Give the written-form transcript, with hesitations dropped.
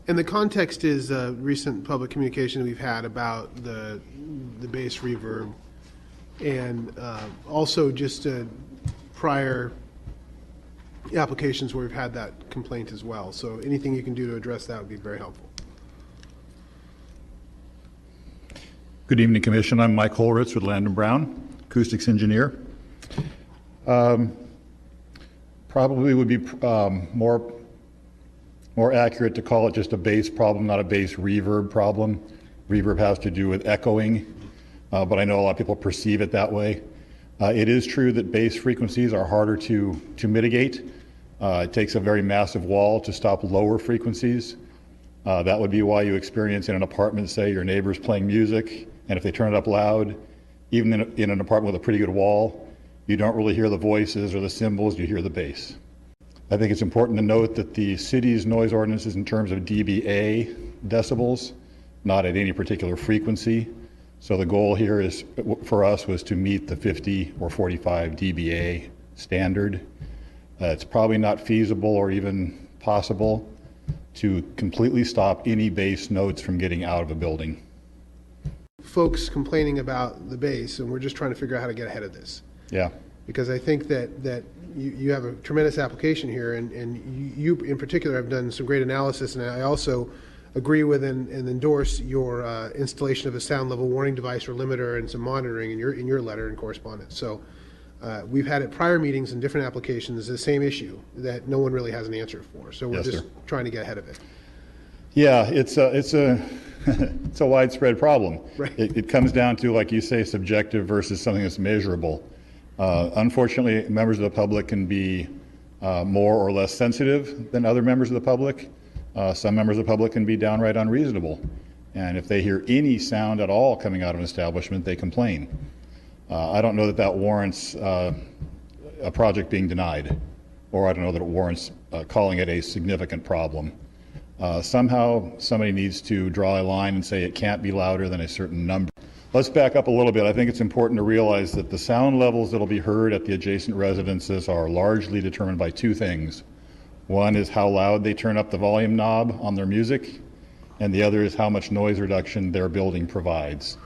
And the context is recent public communication we've had about the bass reverb, and also just prior applications where we've had that complaint as well. So anything you can do to address that would be very helpful. Good evening, Commission. I'm Mike Holritz with Landrum Brown, acoustics engineer. Probably would be more accurate to call it just a bass problem, not a bass reverb problem. Reverb has to do with echoing, but I know a lot of people perceive it that way. It is true that bass frequencies are harder to mitigate. It takes a very massive wall to stop lower frequencies. That would be why you experience in an apartment, say, your neighbor's playing music, and if they turn it up loud, even in an apartment with a pretty good wall, you don't really hear the voices or the cymbals, you hear the bass. I think it's important to note that the city's noise ordinance is in terms of dBA, decibels, not at any particular frequency. So the goal here is, for us, was to meet the 50 or 45 dBA standard. It's probably not feasible or even possible to completely stop any bass notes from getting out of a building. Folks complaining about the bass, and we're just trying to figure out how to get ahead of this. Yeah. Because I think that you have a tremendous application here, and you in particular have done some great analysis, and I also agree with and endorse your installation of a sound level warning device or limiter and some monitoring in your letter and correspondence. So we've had at prior meetings and different applications the same issue that no one really has an answer for. So we're just trying to get ahead of it. Yeah, it's a it's a widespread problem. Right. It comes down to, like you say, subjective versus something that's measurable. Unfortunately, members of the public can be more or less sensitive than other members of the public. Some members of the public can be downright unreasonable. And if they hear any sound at all coming out of an establishment, they complain. I don't know that that warrants a project being denied, or I don't know that it warrants calling it a significant problem. Somehow somebody needs to draw a line and say it can't be louder than a certain number. Let's back up a little bit. I think it's important to realize that the sound levels that will be heard at the adjacent residences are largely determined by two things. One is how loud they turn up the volume knob on their music, and the other is how much noise reduction their building provides.